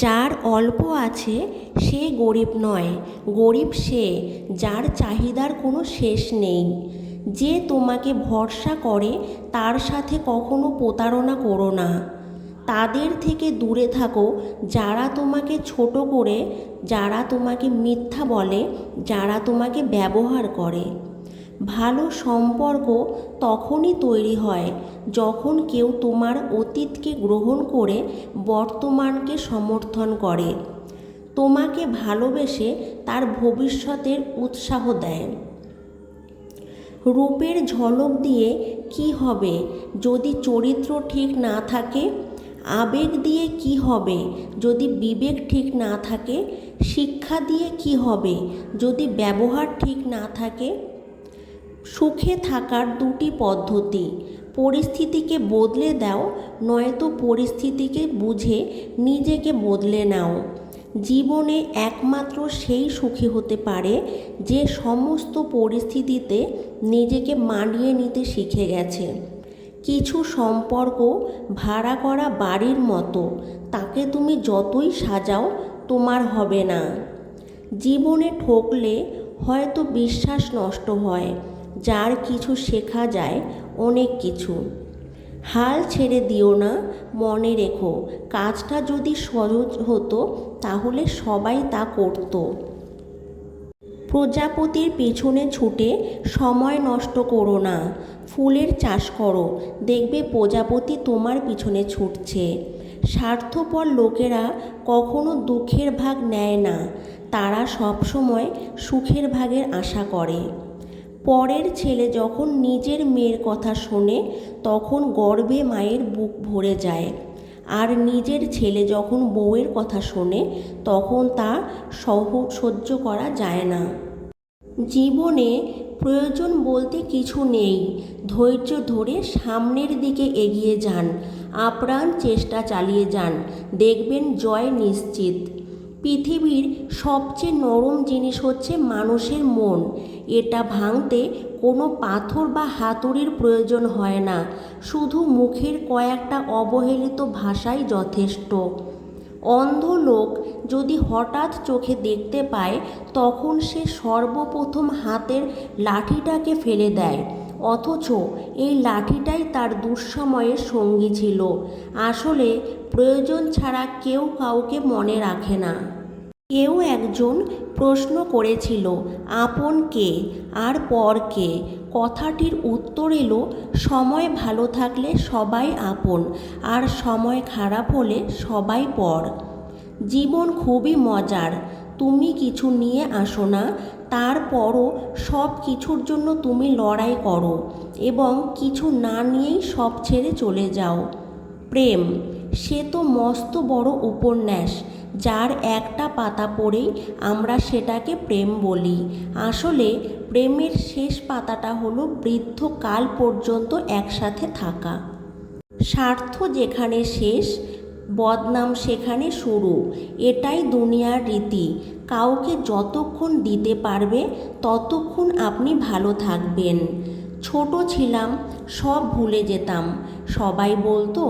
যার অল্প আছে সে গরিব নয়, গরিব সে যার চাহিদার কোনো শেষ নেই। যে তোমাকে ভরসা করে তার সাথে কখনো প্রতারণা করো না। তাদের থেকে দূরে থাকো যারা তোমাকে ছোট করে, যারা তোমাকে মিথ্যা বলে, যারা তোমাকে ব্যবহার করে। ভালো সম্পর্ক তখনই তৈরি হয় যখন কেউ তোমার অতীতকে গ্রহণ করে বর্তমানকে সমর্থন করে, তোমাকে ভালোবেসে তার ভবিষ্যতের উৎসাহ দেয়। রূপের ঝলক দিয়ে কি হবে যদি চরিত্র ঠিক না থাকে? আবেগ দিয়ে কি হবে যদি বিবেক ঠিক না থাকে? শিক্ষা দিয়ে কি হবে যদি ব্যবহার ঠিক না থাকে? সুখে থাকার দুটি পদ্ধতি: পরিস্থিতিকে বদলে দাও, নয়তো পরিস্থিতিকে বুঝে নিজেকে বদলে নাও। জীবনে একমাত্র সেই সুখী হতে পারে যে সমস্ত পরিস্থিতিতে নিজেকে মানিয়ে নিতে শিখে গেছে। কিছু সম্পর্ক ভাড়া করা বাড়ির মতো, তাকে তুমি যতই সাজাও তোমার হবে না। জীবনে ঠকলে হয়তো বিশ্বাস নষ্ট হয়, যার কিছু শেখা যায় অনেক কিছু। হাল ছেড়ে দিও না, মনে রেখো কাজটা যদি সহজ হতো তাহলে সবাই তা করত। প্রজাপতির পেছনে ছুটে সময় নষ্ট করো না, ফুলের চাষ করো, দেখবে প্রজাপতি তোমার পিছনে ছুটছে। স্বার্থপর লোকেরা কখনো দুঃখের ভাগ নেয় না, তারা সবসময় সুখের ভাগের আশা করে। পরের ছেলে যখন নিজের মেয়ের কথা শোনে তখন গর্বে মায়ের বুক ভরে যায়, আর নিজের ছেলে যখন বউয়ের কথা শোনে তখন তা সহ্য করা যায় না। জীবনে প্রয়োজন বলতে কিছু নেই, ধৈর্য ধরে সামনের দিকে এগিয়ে যান, আপ্রাণ চেষ্টা চালিয়ে যান, দেখবেন জয় নিশ্চিত। পৃথিবীর সবচেয়ে নরম জিনিস হচ্ছে মানুষের মন। এটা ভাঙতে কোনো পাথর বা হাতুড়ির প্রয়োজন হয় না, শুধু মুখের কয়েকটা অবহেলিত ভাষাই যথেষ্ট। অন্ধ লোক যদি হঠাৎ চোখে দেখতে পায় তখন সে সর্বপ্রথম হাতের লাঠিটাকে ফেলে দেয়, অথচ এই লাঠিটাই তার দুঃসময়ের সঙ্গী ছিল। আসলে প্রয়োজন ছাড়া কেউ কাউকে মনে রাখে না। কেউ একজন প্রশ্ন করেছিল, আপন কে আর পর কে? কথাটির উত্তর এলো, সময় ভালো থাকলে সবাই আপন, আর সময় খারাপ হলে সবাই পর। জীবন খুবই মজার, তুমি কিছু নিয়ে আসো না, তারপরও সব কিছুর জন্য তুমি লড়াই করো এবং কিছু না নিয়েই সব ছেড়ে চলে যাও। প্রেম সে তো মস্ত বড় উপন্যাস, যার একটা পাতা পড়েই আমরা সেটাকে প্রেম বলি। আসলে প্রেমের শেষ পাতাটা হলো বৃদ্ধকাল পর্যন্ত একসাথে থাকা। স্বার্থ যেখানে শেষ, বদনাম সেখানে শুরু। এটাই দুনিয়ার রীতি। কাউকে যতক্ষণ দিতে পারবে ততক্ষণ আপনি ভালো থাকবেন। ছোট ছিলাম, সব ভুলে যেতাম, সবাই বলতো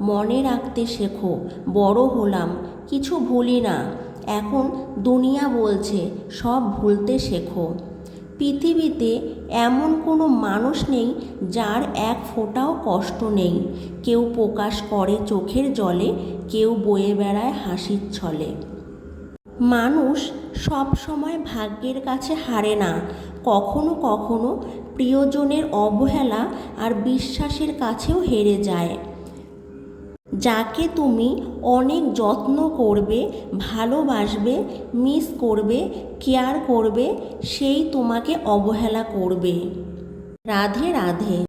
মনে রাখতে শেখো। বড় হলাম, কিছু ভুলি না, এখন দুনিয়া বলছে সব ভুলতে শেখো। পৃথিবীতে এমন কোনো মানুষ নেই যার এক ফোঁটাও কষ্ট নেই। কেউ প্রকাশ করে চোখের জলে, কেউ বয়ে বেড়ায় হাসির ছলে। মানুষ সব সময় ভাগ্যের কাছে হারে না, কখনো কখনো প্রিয়জনের অবহেলা আর বিশ্বাসের কাছেও হেরে যায়। যাকে তুমি অনেক যত্ন করবে, ভালোবাসবে, মিস করবে, কেয়ার করবে, সেই তোমাকে অবহেলা করবে। রাধে রাধে।